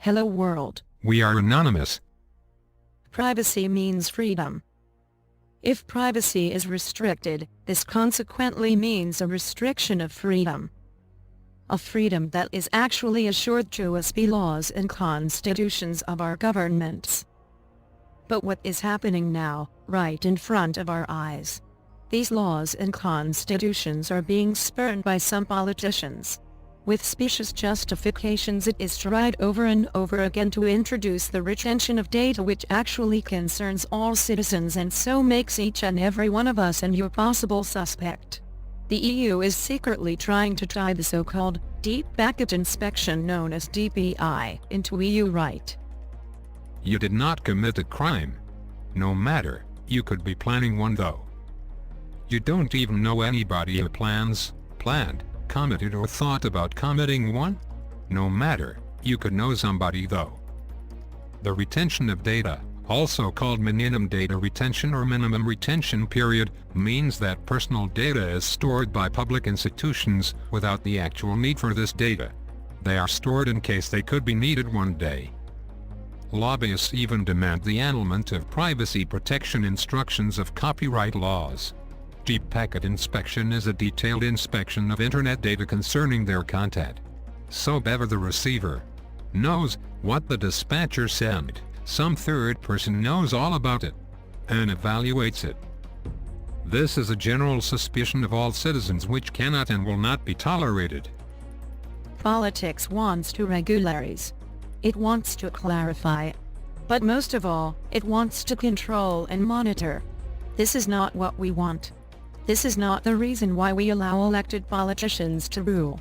Hello world. We are anonymous. Privacy means freedom. If privacy is restricted, this consequently means a restriction of freedom. A freedom that is actually assured to us by laws and constitutions of our governments. But what is happening now, right in front of our eyes? These laws and constitutions are being spurned by some politicians. With specious justifications, it is tried over and over again to introduce the retention of data, which actually concerns all citizens and so makes each and every one of us a possible suspect. The EU is secretly trying to tie the so-called Deep Packet Inspection known as DPI into EU right. You did not commit a crime. No matter, you could be planning one though. You don't even know anybody who planned, committed or thought about committing one? No matter, you could know somebody though. The retention of data, also called minimum data retention or minimum retention period, means that personal data is stored by public institutions without the actual need for this data. They are stored in case they could be needed one day. Lobbyists even demand the annulment of privacy protection instructions of copyright laws. Deep Packet Inspection is a detailed inspection of Internet data concerning their content. So ever the receiver knows what the dispatcher sent, some third person knows all about it and evaluates it. This is a general suspicion of all citizens which cannot and will not be tolerated. Politics wants to regularize. It wants to clarify. But most of all, it wants to control and monitor. This is not what we want. This is not the reason why we allow elected politicians to rule.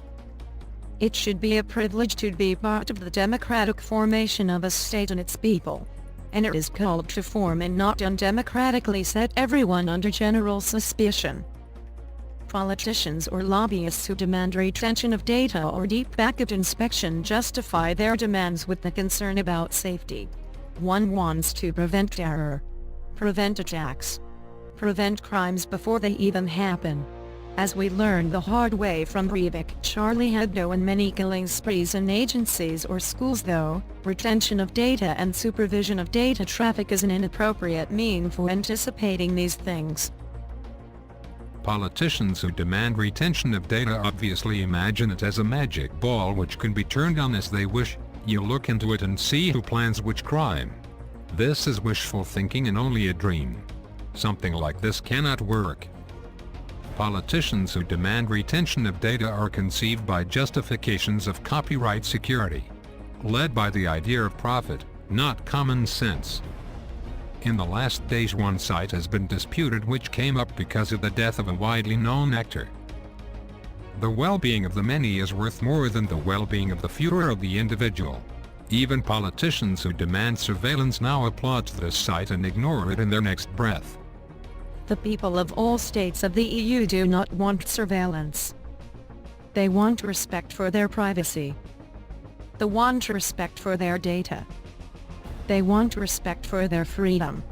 It should be a privilege to be part of the democratic formation of a state and its people. And it is called to form and not undemocratically set everyone under general suspicion. Politicians or lobbyists who demand retention of data or deep packet inspection justify their demands with the concern about safety. One wants to prevent terror, prevent attacks, prevent crimes before they even happen. As we learned the hard way from Breivik, Charlie Hebdo and many killing sprees in agencies or schools though, retention of data and supervision of data traffic is an inappropriate mean for anticipating these things. Politicians who demand retention of data obviously imagine it as a magic ball which can be turned on as they wish. You look into it and see who plans which crime. This is wishful thinking and only a dream. Something like this cannot work. Politicians who demand retention of data are conceived by justifications of copyright security, led by the idea of profit, not common sense. In the last days one site has been disputed which came up because of the death of a widely known actor. The well-being of the many is worth more than the well-being of the fewer of the individual. Even politicians who demand surveillance now applaud to this site and ignore it in their next breath. The people of all states of the EU do not want surveillance. They want respect for their privacy. They want respect for their data. They want respect for their freedom.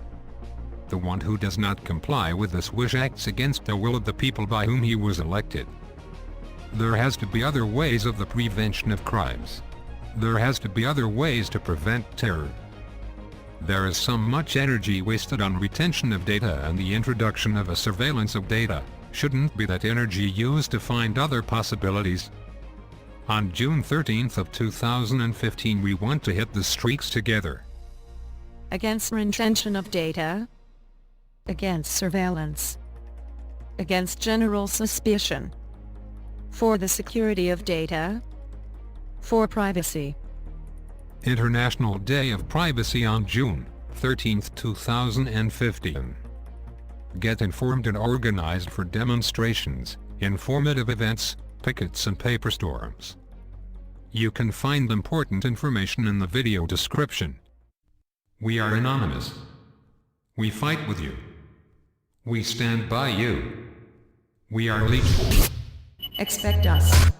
The one who does not comply with this wish acts against the will of the people by whom he was elected. There has to be other ways of the prevention of crimes. There has to be other ways to prevent terror. There is so much energy wasted on retention of data, and the introduction of a surveillance of data shouldn't be that energy used to find other possibilities. On June 13th of 2015 we want to hit the streets together. Against retention of data. Against surveillance. Against general suspicion. For the security of data. For privacy. International Day of Privacy on June 13th, 2015. Get informed and organized for demonstrations, informative events, pickets and paper storms. You can find important information in the video description. We are anonymous. We fight with you. We stand by you. We are legion. Expect us.